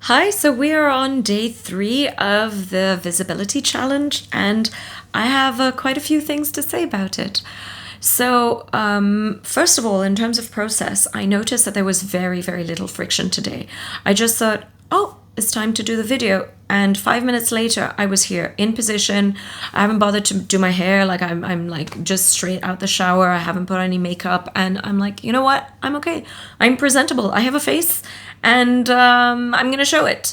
Hi, so we are on day 3 of the visibility challenge, and I have quite a few things to say about it. So, first of all, in terms of process, I noticed that there was very, very little friction today. I just thought, oh, it's time to do the video. And 5 minutes later, I was here in position. I haven't bothered to do my hair. Like I'm like just straight out the shower. I haven't put any makeup, and I'm like, you know what? I'm okay. I'm presentable. I have a face, and I'm gonna show it.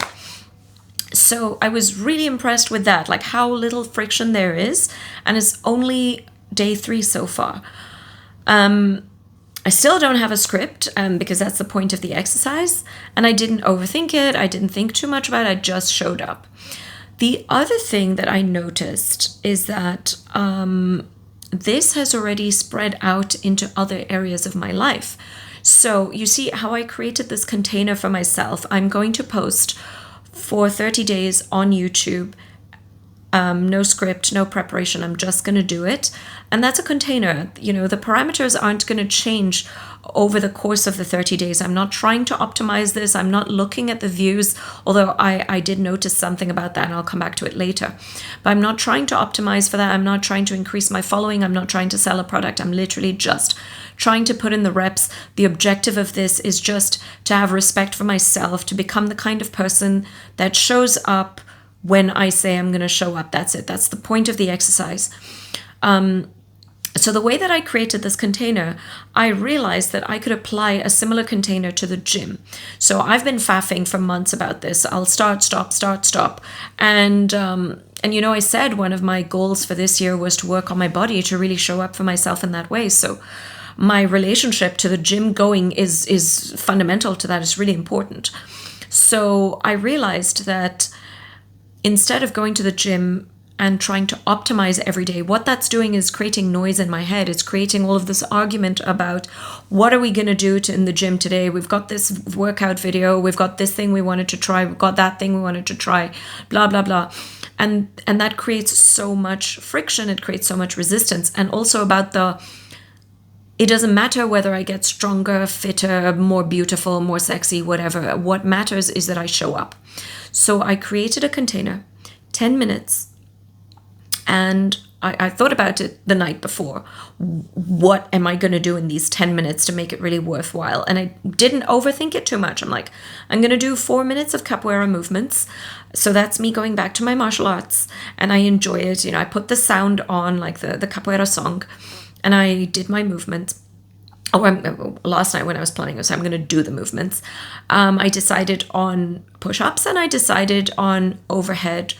So I was really impressed with that, like how little friction there is, and it's only day 3 so far. I still don't have a script because that's the point of the exercise, and I didn't overthink it. I didn't think too much about it. I just showed up. The other thing that I noticed is that this has already spread out into other areas of my life. So you see how I created this container for myself. I'm going to post for 30 days on YouTube. No script, no preparation. I'm just going to do it. And that's a container. You know, the parameters aren't going to change over the course of the 30 days. I'm not trying to optimize this. I'm not looking at the views, although I did notice something about that, and I'll come back to it later. But I'm not trying to optimize for that. I'm not trying to increase my following. I'm not trying to sell a product. I'm literally just trying to put in the reps. The objective of this is just to have respect for myself, to become the kind of person that shows up when I say I'm going to show up. That's it. That's the point of the exercise. So the way that I created this container, I realized that I could apply a similar container to the gym. So I've been faffing for months about this. I'll start, stop. And you know, I said one of my goals for this year was to work on my body, to really show up for myself in that way. So my relationship to the gym going is fundamental to that. It's really important. So I realized that instead of going to the gym and trying to optimize every day, what that's doing is creating noise in my head. It's creating all of this argument about what are we going to do in the gym today? We've got this workout video. We've got this thing we wanted to try. We've got that thing we wanted to try, blah, blah, blah. And that creates so much friction. It creates so much resistance. And also about it doesn't matter whether I get stronger, fitter, more beautiful, more sexy, whatever. What matters is that I show up. So I created a container, 10 minutes, and I thought about it the night before. What am I going to do in these 10 minutes to make it really worthwhile? And I didn't overthink it too much. I'm like, I'm going to do 4 minutes of capoeira movements. So that's me going back to my martial arts, and I enjoy it. You know, I put the sound on, like the capoeira song, and I did my movements. Last night when I was planning, so I'm going to do the movements. I decided on push-ups, and I decided on overhead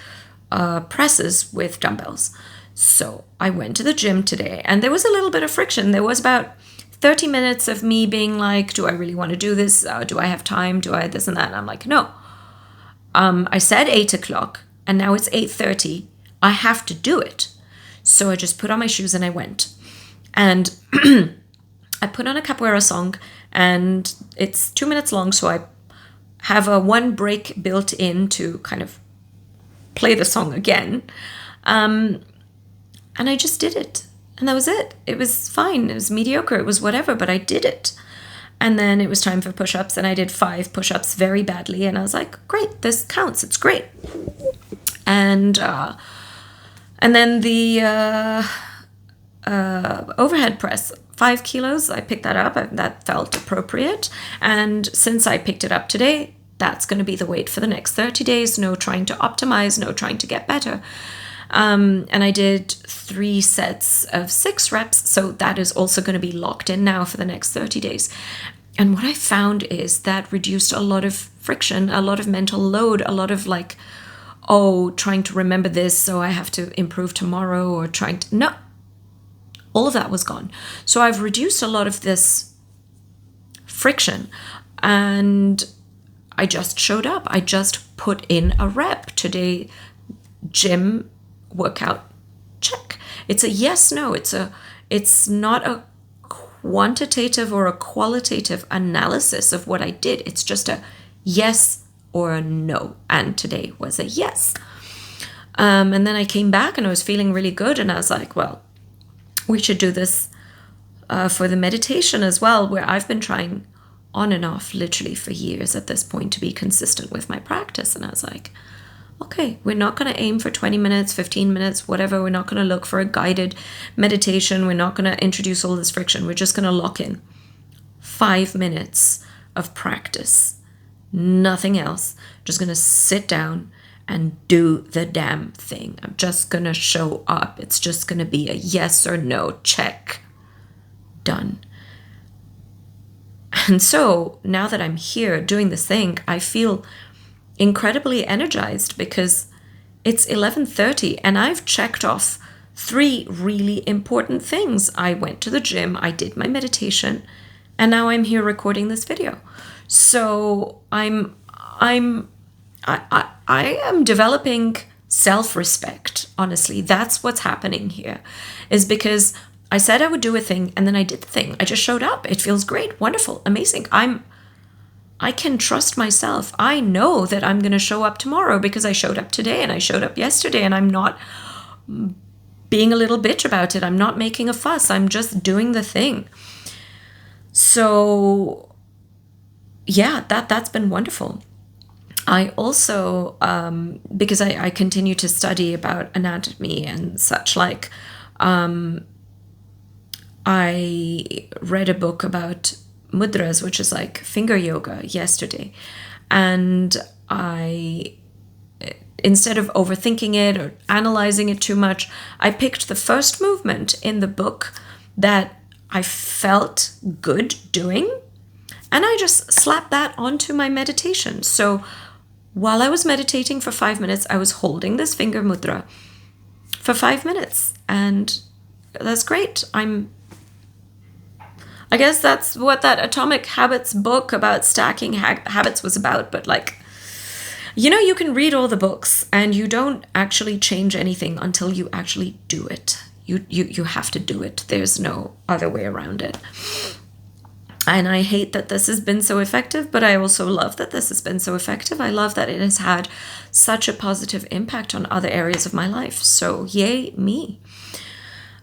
presses with dumbbells. So I went to the gym today, and there was a little bit of friction. There was about 30 minutes of me being like, do I really want to do this? Do I have time? Do I this and that? And I'm like, no. I said 8 o'clock, and now it's 8:30. I have to do it. So I just put on my shoes and I went. And I put on a capoeira song, and it's 2 minutes long, so I have a one break built in to kind of play the song again. And I just did it. And that was it. It was fine. It was mediocre. It was whatever, but I did it. And then it was time for push-ups, and I did 5 push-ups very badly. And I was like, great, this counts. It's great. And then the overhead press, 5 kilos, I picked that up. That felt appropriate. And since I picked it up today, that's going to be the weight for the next 30 days. No trying to optimize, no trying to get better. And I did 3 sets of 6 reps. So that is also going to be locked in now for the next 30 days. And what I found is that reduced a lot of friction, a lot of mental load, a lot of like, oh, trying to remember this, so I have to improve tomorrow, or no. All of that was gone. So I've reduced a lot of this friction, and I just showed up. I just put in a rep. Today, gym workout, check. It's a yes, no. It's not a quantitative or a qualitative analysis of what I did. It's just a yes or a no. And today was a yes. And then I came back and I was feeling really good, and I was like, well, we should do this for the meditation as well, where I've been trying on and off literally for years at this point to be consistent with my practice. And I was like, okay, we're not going to aim for 20 minutes, 15 minutes, whatever. We're not going to look for a guided meditation. We're not going to introduce all this friction. We're just going to lock in 5 minutes of practice. Nothing else. Just going to sit down and do the damn thing. I'm just going to show up. It's just going to be a yes or no check. Done. And so now that I'm here doing this thing, I feel incredibly energized because it's 11:30 and I've checked off 3 really important things. I went to the gym, I did my meditation, and now I'm here recording this video. So I am developing self-respect, honestly. That's what's happening here, is because I said I would do a thing and then I did the thing. I just showed up. It feels great, wonderful, amazing. I can trust myself. I know that I'm going to show up tomorrow because I showed up today and I showed up yesterday, and I'm not being a little bitch about it. I'm not making a fuss. I'm just doing the thing. So yeah, that's been wonderful. I also, because I continue to study about anatomy and such, like, I read a book about mudras, which is like finger yoga, yesterday. And instead of overthinking it or analyzing it too much, I picked the first movement in the book that I felt good doing, and I just slapped that onto my meditation. So while I was meditating for 5 minutes, I was holding this finger mudra for 5 minutes, and that's great. I guess that's what that Atomic Habits book about stacking habits was about. But like, you can read all the books and you don't actually change anything until you actually do it. You have to do it. There's no other way around it. And I hate that this has been so effective, but I also love that this has been so effective. I love that it has had such a positive impact on other areas of my life. So yay me.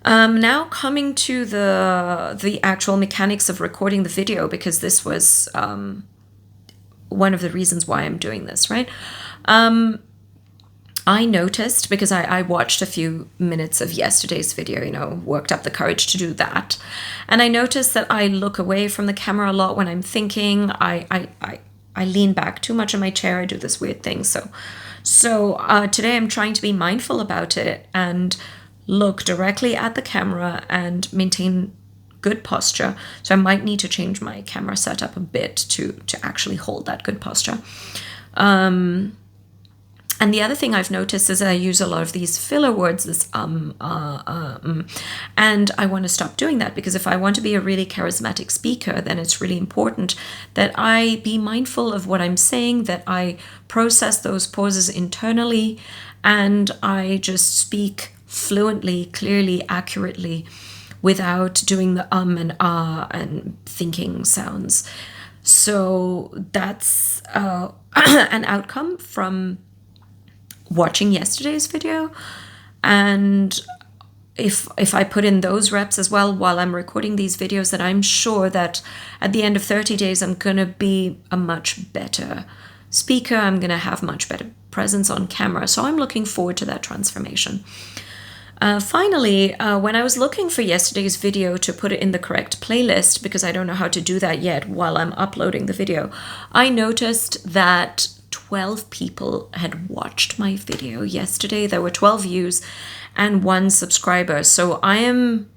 Now coming to the actual mechanics of recording the video, because this was one of the reasons why I'm doing this, right? I noticed, because I watched a few minutes of yesterday's video, worked up the courage to do that. And I noticed that I look away from the camera a lot when I'm thinking. I lean back too much in my chair. I do this weird thing. So today I'm trying to be mindful about it and look directly at the camera and maintain good posture. So I might need to change my camera setup a bit to actually hold that good posture. And the other thing I've noticed is that I use a lot of these filler words, this and I want to stop doing that, because if I want to be a really charismatic speaker, then it's really important that I be mindful of what I'm saying, that I process those pauses internally, and I just speak fluently, clearly, accurately, without doing the and and thinking sounds. So that's an outcome from watching yesterday's video. And if I put in those reps as well while I'm recording these videos, then I'm sure that at the end of 30 days, I'm going to be a much better speaker. I'm going to have much better presence on camera. So I'm looking forward to that transformation. Finally, when I was looking for yesterday's video to put it in the correct playlist, because I don't know how to do that yet while I'm uploading the video, I noticed that 12 people had watched my video yesterday. There were 12 views and 1 subscriber. So I am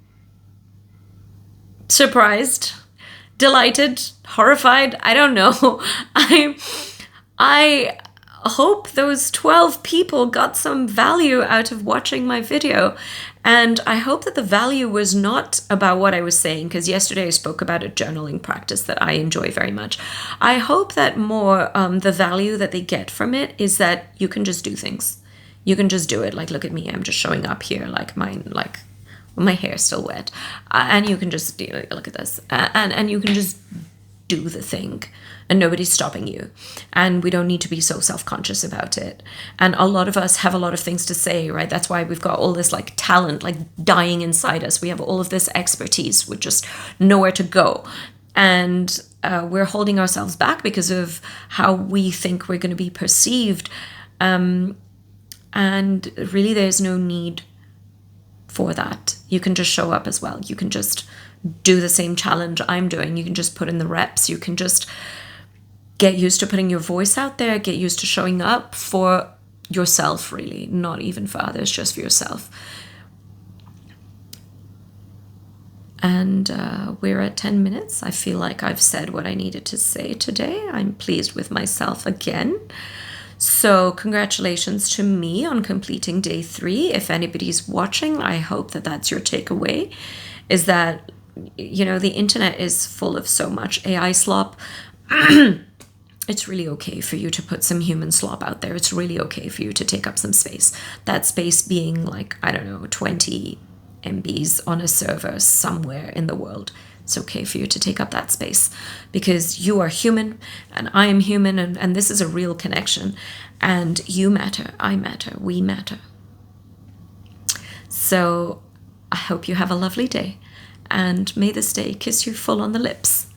surprised, delighted, horrified. I don't know. I hope those 12 people got some value out of watching my video. And I hope that the value was not about what I was saying, because yesterday I spoke about a journaling practice that I enjoy very much. I hope that more the value that they get from it is that you can just do things. You can just do it. Like, look at me. I'm just showing up here like my hair's still wet. And you can just look at this. And you can just do the thing. And nobody's stopping you. And we don't need to be so self-conscious about it. And a lot of us have a lot of things to say, right? That's why we've got all this like talent, like dying inside us. We have all of this expertise with just nowhere to go. and we're holding ourselves back because of how we think we're going to be perceived. And really, there's no need for that. You can just show up as well. You can just do the same challenge I'm doing. You can just put in the reps. You can just get used to putting your voice out there, get used to showing up for yourself, really, not even for others, just for yourself. And we're at 10 minutes. I feel like I've said what I needed to say today. I'm pleased with myself again. So congratulations to me on completing day 3. If anybody's watching, I hope that that's your takeaway, is that, you know, the internet is full of so much AI slop. It's really okay for you to put some human slop out there. It's really okay for you to take up some space. That space being like, I don't know, 20 MBs on a server somewhere in the world. It's okay for you to take up that space because you are human and I am human, and this is a real connection, and you matter, I matter, we matter. So I hope you have a lovely day, and may this day kiss you full on the lips.